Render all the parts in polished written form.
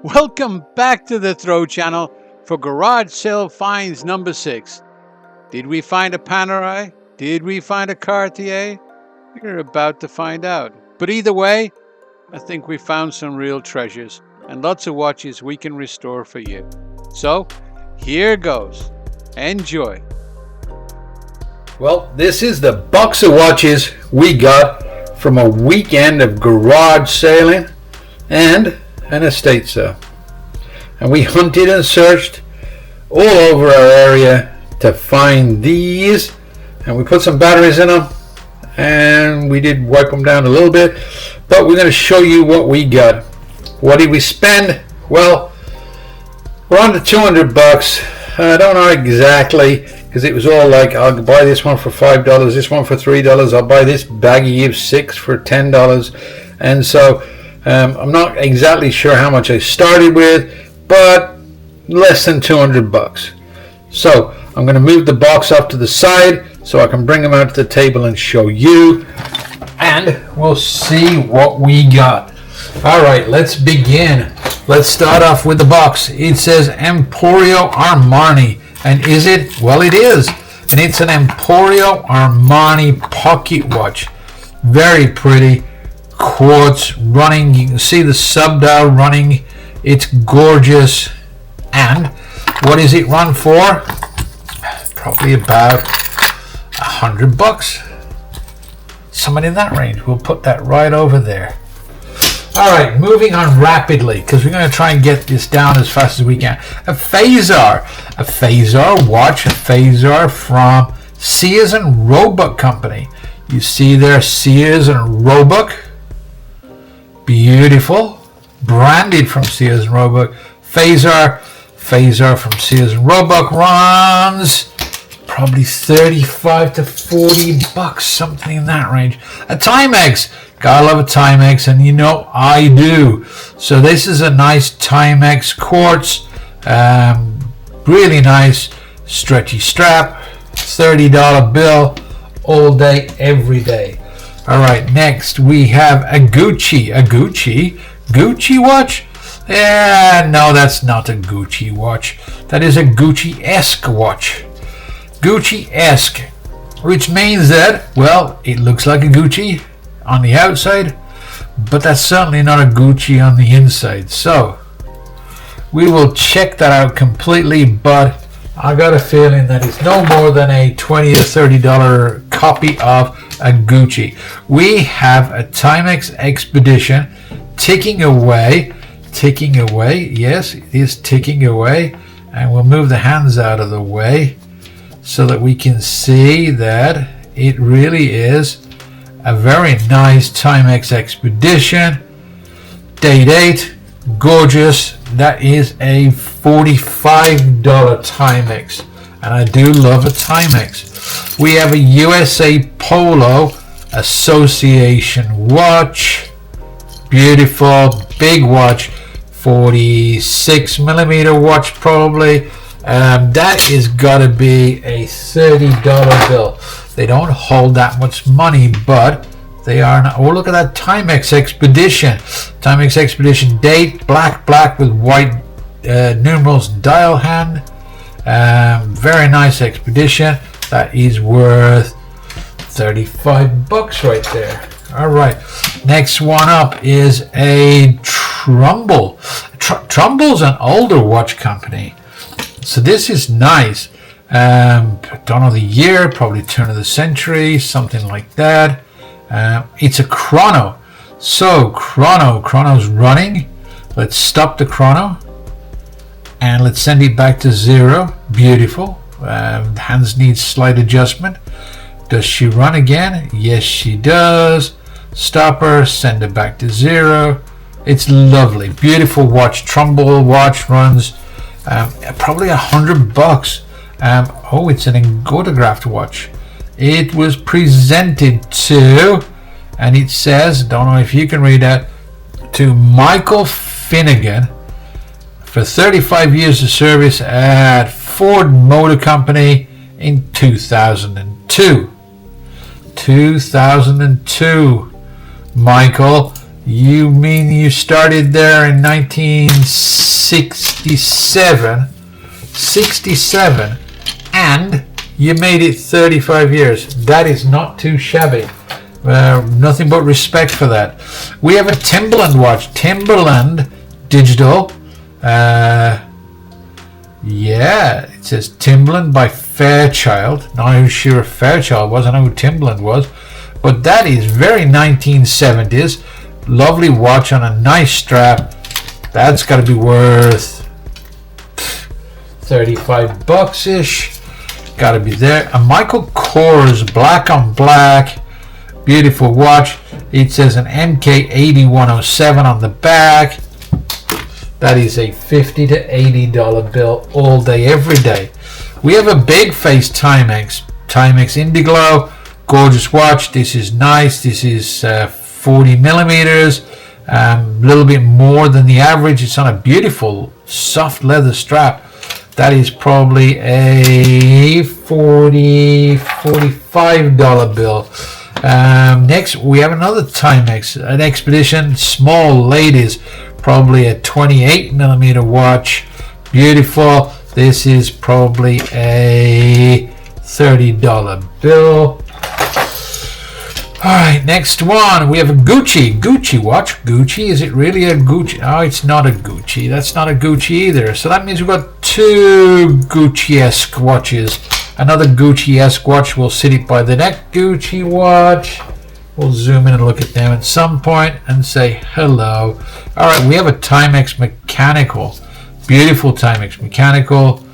Welcome back to the Throw Channel for Garage Sale Finds number 6. Did we find a Panerai? Did we find a Cartier? You're about to find out. But either way, I think we found some real treasures and lots of watches we can restore for you. So, here goes. Enjoy. Well, this is the box of watches we got from a weekend of garage sailing and an estate sale. And we hunted and searched all over our area to find these, and we put some batteries in them and we did wipe them down a little bit, but we're going to show you what we got. What did we spend? Well, we're under 200 bucks. I don't know exactly, because it was all like, I'll buy this one for $5, this one for $3, I'll buy this baggie of 6 for $10, and so I'm not exactly sure how much I started with, but less than 200 bucks. So I'm going to move the box off to the side so I can bring them out to the table and show you, and we'll see what we got. All right, let's begin. Let's start off with the box. It says Emporio Armani, and is it? Well, it is, and it's an Emporio Armani pocket watch. Very pretty. Quartz running, you can see the sub dial running, it's gorgeous. And what does it run for? Probably about 100 bucks, something in that range. We'll put that right over there. All right, moving on rapidly, because we're going to try and get this down as fast as we can. A Phasar watch, a Phasar from Sears and Roebuck Company. You see there, Sears and Roebuck. Beautiful, branded from Sears and Roebuck. Phasar from Sears and Roebuck runs probably 35 to 40 bucks, something in that range. A Timex, gotta love a Timex, and you know I do. So this is a nice Timex quartz, really nice stretchy strap, $30 bill, all day, every day. All right, next we have a Gucci watch. No, that's not a Gucci watch. That is a Gucci-esque watch. Gucci-esque, which means that, well, it looks like a Gucci on the outside, but that's certainly not a Gucci on the inside. So we will check that out completely, but I got a feeling that it's no more than a $20 or $30 copy of a Gucci. We have a Timex Expedition ticking away. Yes, it is ticking away, and we'll move the hands out of the way so that we can see that it really is a very nice Timex Expedition. Date 8, gorgeous. That is a $45 Timex, and I do love a Timex. We have a USA Polo Association watch. Beautiful, big watch, 46 millimeter watch probably. That is got to be a $30 bill. They don't hold that much money, but they are not. Oh, look at that Timex Expedition. Timex Expedition date, black with white numerals dial hand. Very nice Expedition. That is worth 35 bucks right there. All right, next one up is a Trumbull. Trumbull's an older watch company, so this is nice. Don't know the year, probably turn of the century, something like that. It's a chrono. So chrono's running. Let's stop the chrono and let's send it back to 0. Beautiful. Hands need slight adjustment. Does she run again? Yes, she does. Stop her, send it back to 0. It's lovely, beautiful watch. Trumbull watch runs probably 100 bucks. Oh, it's an autographed watch. It was presented to, and it says, don't know if you can read that, to Michael Finnegan for 35 years of service at Ford Motor Company in 2002. Michael, You mean you started there in 1967, and you made it 35 years. That is not too shabby. Nothing but respect for that. We have a Timberland watch. Timberland digital. Yeah, it says Timberland by Fairchild. Not sure if Fairchild was. I know who Timberland was. But that is very 1970s. Lovely watch on a nice strap. That's got to be worth 35 bucks-ish. Got to be there. A Michael Kors black on black. Beautiful watch. It says an MK8107 on the back. That is a $50 to $80 bill all day, every day. We have a big face Timex Indiglo. Gorgeous watch. This is nice. This is 40 millimeters. A little bit more than the average. It's on a beautiful soft leather strap. That is probably a $45 bill. Next, we have another Timex, an Expedition small ladies, probably a 28 millimeter watch. Beautiful. This is probably a $30 bill. Alright, next one. We have a Gucci watch. Gucci, is it really a Gucci? Oh, it's not a Gucci. That's not a Gucci either. So that means we've got two Gucci-esque watches. Another Gucci-esque watch. We'll sit it by the neck. Gucci watch. We'll zoom in and look at them at some point and say hello. Alright, we have a Timex mechanical. Beautiful Timex mechanical.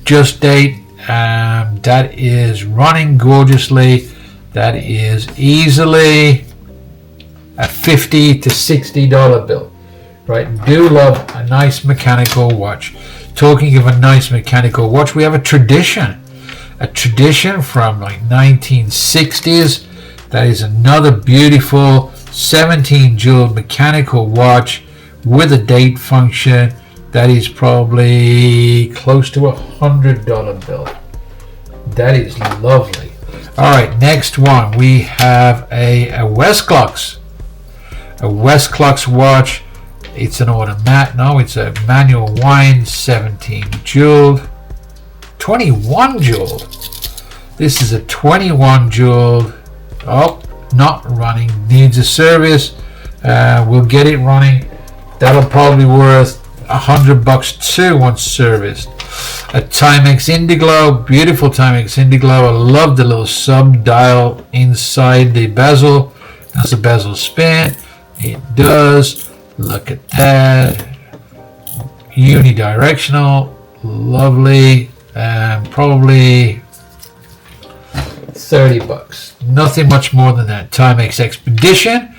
Just date. That is running gorgeously. That is easily a $50 to $60 bill. Right? Do love a nice mechanical watch. Talking of a nice mechanical watch, we have a Tradition. A Tradition from like 1960s. That is another beautiful 17 jeweled mechanical watch with a date function. That is probably close to $100 bill. That is lovely. Alright, next one. We have a Westclox. A Westclox watch. It's an automatic. No, it's a manual wind. 17 jeweled. 21 jeweled. This is a 21 jeweled. Oh, not running. Needs a service. We'll get it running. That'll probably be worth $100 too once serviced. A Timex Indiglo, beautiful Timex Indiglo. I love the little sub dial inside the bezel. Does the bezel spin? It does. Look at that. Unidirectional, lovely. Probably $30. Nothing much more than that. Timex Expedition,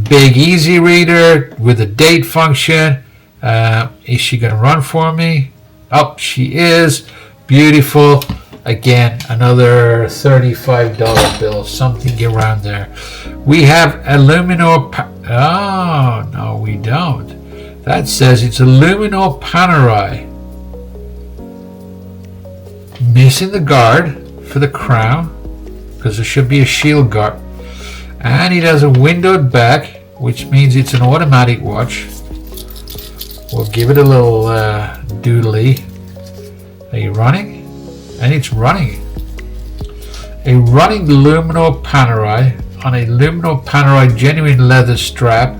big easy reader with a date function. Is she going to run for me? Oh, she is. Beautiful. Again, another $35 bill, something around there. We have a Luminor. Oh, no, we don't. That says it's a Luminor Panerai. Missing the guard for the crown, because there should be a shield guard. And it has a windowed back, which means it's an automatic watch. We'll give it a little doodly. Are you running? And it's running. A running Luminor Panerai on a Luminor Panerai genuine leather strap.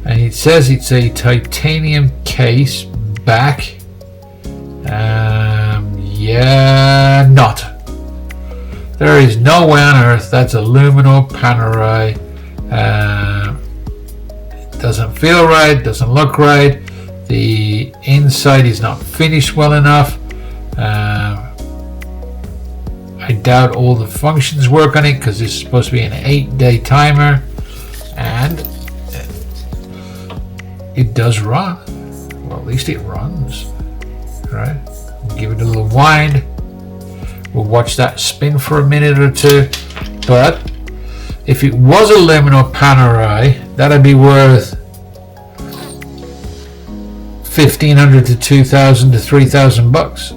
And it says it's a titanium case back. Yeah, not. There is no way on earth that's a Luminor Panerai. It doesn't feel right, doesn't look right. The inside is not finished well enough. I doubt all the functions work on it because it's supposed to be an 8-day timer, and it does run. Well, at least it runs, right? We'll give it a little wind. We'll watch that spin for a minute or two. But if it was a Luminor Panerai, that'd be worth $1,500 to $2,000 to $3,000.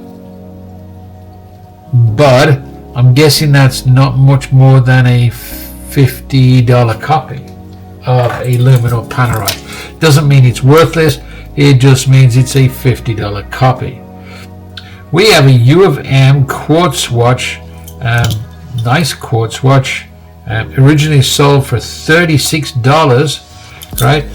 But I'm guessing that's not much more than a $50 copy of a Luminor Panerai. Doesn't mean it's worthless, it just means it's a $50 copy. We have a U of M quartz watch, nice quartz watch, originally sold for $36, right?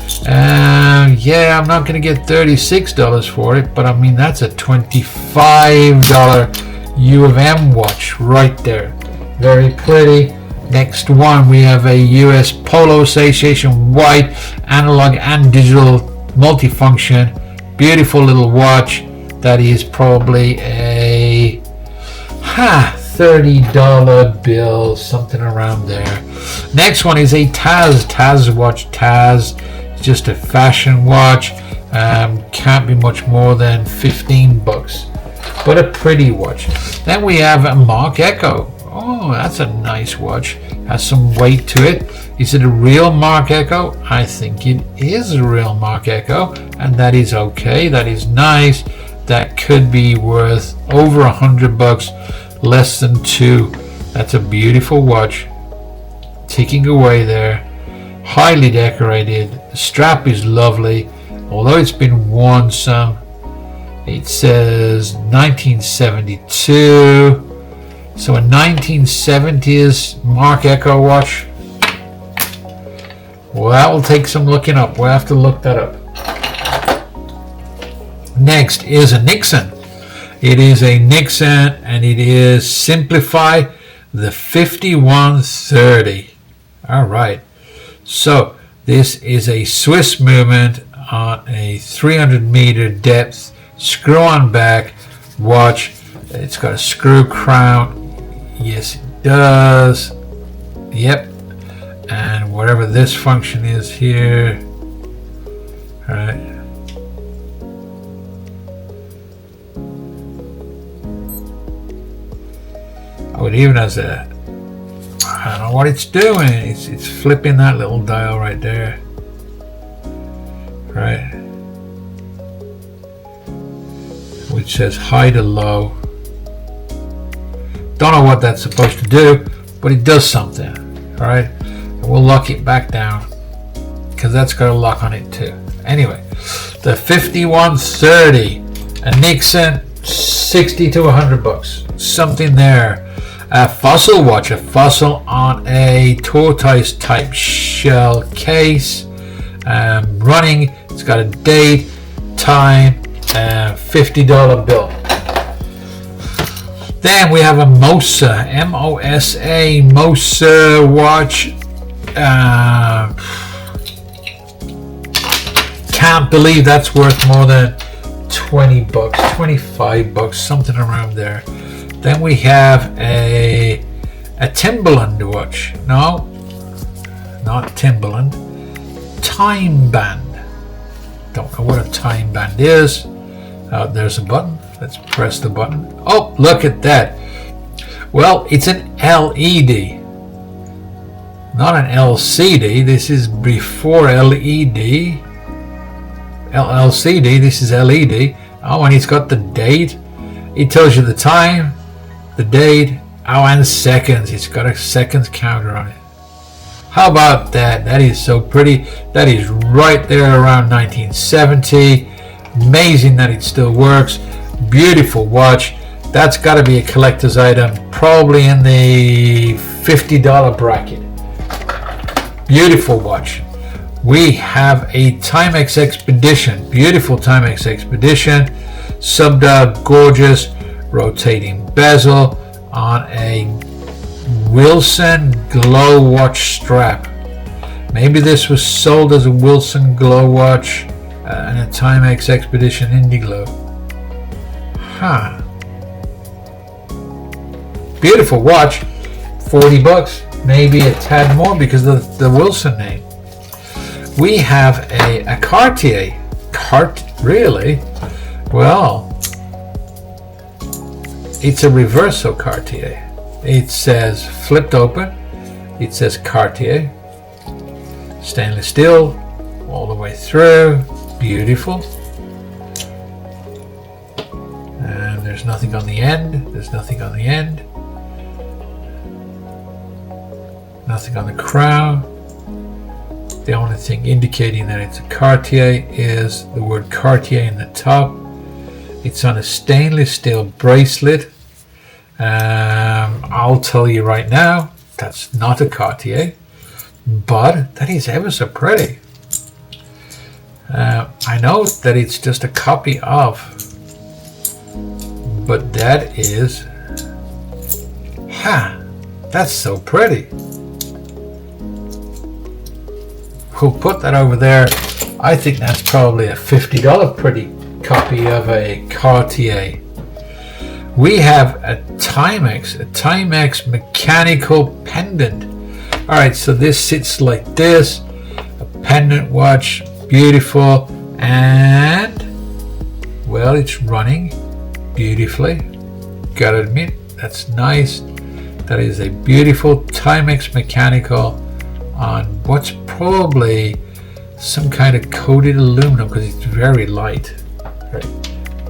Yeah, I'm not going to get $36 for it, but I mean, that's a $25 U of M watch right there. Very pretty. Next one, we have a US Polo Association white analog and digital multifunction, beautiful little watch. That is probably a $30 bill, something around there. Next one is a Taz watch. Taz is just a fashion watch, can't be much more than $15, but a pretty watch. Then we have a Marc Ecko. Oh, that's a nice watch, has some weight to it. Is it a real Marc Ecko? I think it is a real Marc Ecko, and that is okay, that is nice. That could be worth over $100, less than $2. That's a beautiful watch, ticking away there, highly decorated. The strap is lovely, although it's been worn some. It says 1972, so a 1970s Marc Ecko watch. Well, that will take some looking up. We'll have to look that up. Next is a Nixon. It is a Nixon, and it is Simplify the 5130. All right. So this is a Swiss movement on a 300 meter depth, screw-on back watch. It's got a screw crown. Yes, it does. Yep. And whatever this function is here. All right. Oh, it even has a, I don't know what it's doing. It's flipping that little dial right there. Right. Which says high to low. Don't know what that's supposed to do, but it does something. Alright. And we'll lock it back down, because that's got a lock on it too. Anyway, the 5130, a Nixon, $60 to $100. Something there. A Fossil watch, a Fossil on a tortoise type shell case, running. It's got a date, time, $50 bill. Then we have a Mosa, M-O-S-A, Mosa watch. Can't believe that's worth more than $20, $25, something around there. Then we have a Timberland watch. No, not Timberland. Time band. Don't know what a time band is. There's a button. Let's press the button. Oh, look at that. Well, it's an LED. Not an LCD. This is before LED. LCD. This is LED. Oh, and it's got the date. It tells you the time, the date, and seconds. It's got a seconds counter on it. How about that? That is so pretty. That is right there around 1970. Amazing that it still works. Beautiful watch. That's got to be a collector's item, probably in the $50 bracket. Beautiful watch. We have a Timex Expedition. Beautiful Timex Expedition. Subdial, gorgeous, rotating bezel on a Wilson Glow watch strap. Maybe this was sold as a Wilson Glow watch and a Timex Expedition Indiglo. Huh. Beautiful watch. $40, maybe a tad more because of the Wilson name. We have a Cartier. Really? Well, it's a reverso Cartier. It says flipped open. It says Cartier. Stainless steel all the way through. Beautiful. And there's nothing on the end. There's nothing on the end. Nothing on the crown. The only thing indicating that it's a Cartier is the word Cartier in the top. It's on a stainless steel bracelet. I'll tell you right now, that's not a Cartier, but that is ever so pretty. I know that it's just a copy of, but that is, that's so pretty. We'll put that over there. I think that's probably a $50 pretty copy of a Cartier. We have a Timex mechanical pendant. All right, so this sits like this, a pendant watch, beautiful, and well, it's running beautifully. Gotta admit, that's nice. That is a beautiful Timex mechanical on what's probably some kind of coated aluminum because it's very light. Right.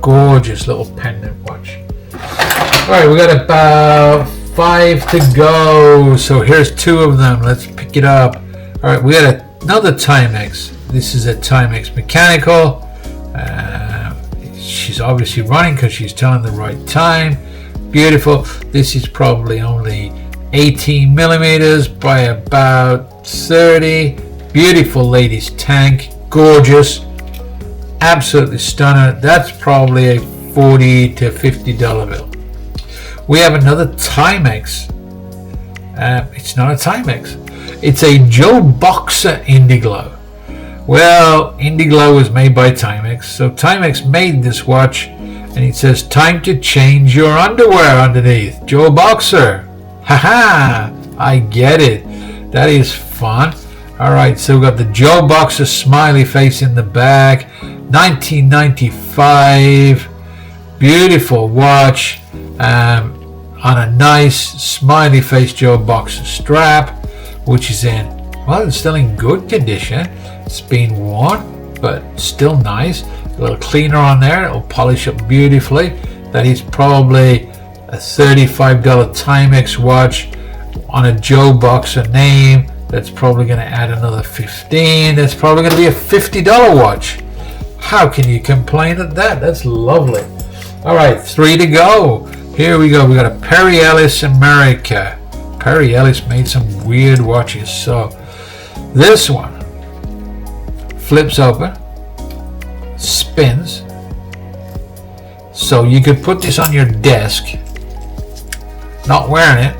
Gorgeous little pendant watch. Alright, we got about 5 to go. So here's 2 of them. Let's pick it up. Alright, we got another Timex. This is a Timex mechanical. She's obviously running because she's telling the right time. Beautiful. This is probably only 18 millimeters by about 30. Beautiful ladies tank. Gorgeous. Absolutely stunning. That's probably a $40 to $50 bill. We have another Timex. It's not a Timex. It's a Joe Boxer Indiglo. Well, Indiglo was made by Timex, so Timex made this watch, and it says time to change your underwear underneath. Joe Boxer. Haha, I get it. That is fun. Alright, so we've got the Joe Boxer smiley face in the back. 1995. Beautiful watch. On a nice smiley face Joe Boxer strap, which is in, well, it's still in good condition. It's been worn, but still nice. A little cleaner on there. It'll polish up beautifully. That is probably a $35 Timex watch on a Joe Boxer name. That's probably going to add another $15. That's probably going to be a $50 watch. How can you complain at that? That's lovely. All right, 3 to go. Here we go. We got a Perry Ellis America. Perry Ellis made some weird watches. So this one flips open, spins. So you could put this on your desk, not wearing it,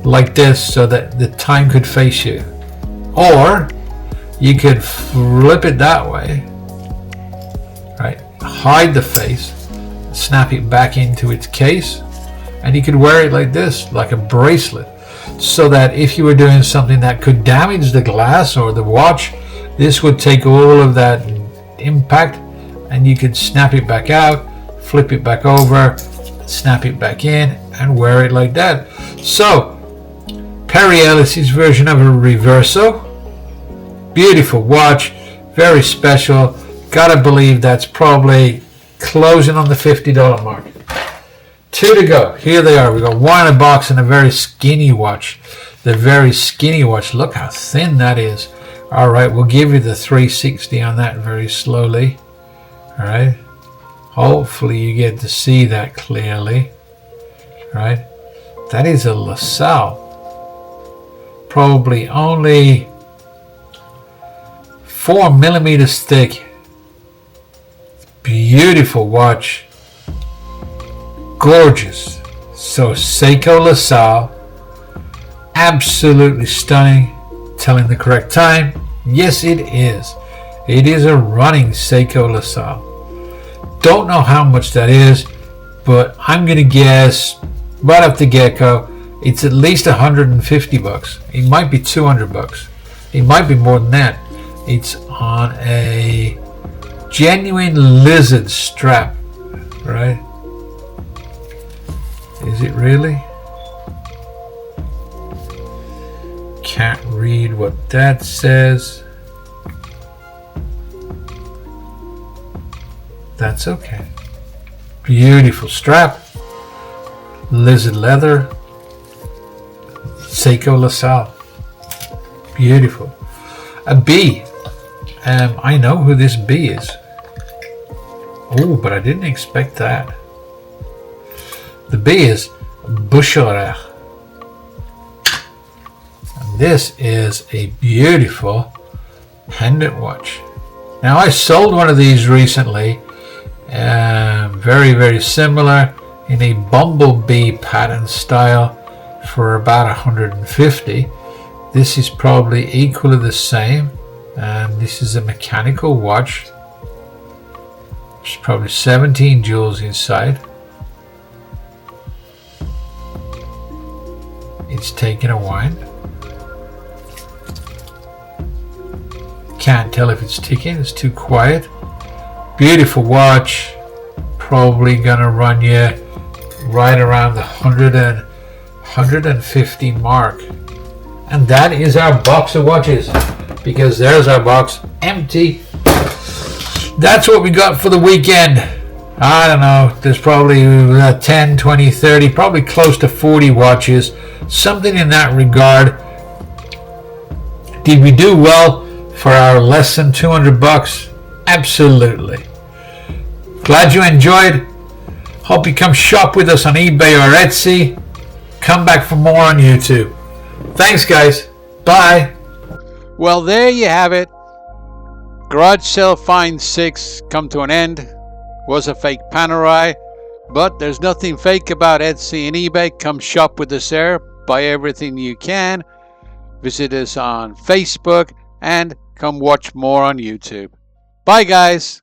like this, so that the time could face you. Or you could flip it that way, right? Hide the face, snap it back into its case, and you could wear it like this, like a bracelet, so that if you were doing something that could damage the glass or the watch, this would take all of that impact, and you could snap it back out, flip it back over, snap it back in, and wear it like that. So Perry Ellis's version of a Reverso. Beautiful watch, very special. Gotta believe that's probably closing on the $50 mark. 2 to go. Here they are. We got 1 in a box and a very skinny watch. The very skinny watch. Look how thin that is. All right, we'll give you the 360 on that very slowly. All right. Hopefully you get to see that clearly. All right. That is a LaSalle. Probably only 4 millimeters thick. Beautiful watch. Gorgeous. So Seiko LaSalle. Absolutely stunning. Telling the correct time. Yes, it is. It is a running Seiko LaSalle. Don't know how much that is, but I'm going to guess right off the get-go, it's at least $150. It might be $200. It might be more than that. It's on a genuine lizard strap, right? Is it really? Can't read what that says. That's okay. Beautiful strap. Lizard leather. Seiko LaSalle. Beautiful. A bee. I know who this bee is. Oh, but I didn't expect that. The bee is Bucherer. And this is a beautiful pendant watch. Now, I sold one of these recently. Very, very similar in a bumblebee pattern style for about 150. This is probably equally the same. This is a mechanical watch. There's probably 17 jewels inside. It's taking a wind. Can't tell if it's ticking, it's too quiet. Beautiful watch. Probably gonna run you right around the 150 mark. And that is our box of watches, because there's our box empty. That's what we got for the weekend. I don't know, there's probably 10, 20, 30, probably close to 40 watches, something in that regard. Did we do well for our less than 200 bucks? Absolutely. Glad you enjoyed. Hope you come shop with us on eBay or Etsy. Come back for more on YouTube. Thanks, guys. Bye. Well, there you have it. Garage Sale Find 6 come to an end. Was a fake Panerai, but there's nothing fake about Etsy and eBay. Come shop with us there. Buy everything you can. Visit us on Facebook and come watch more on YouTube. Bye, guys.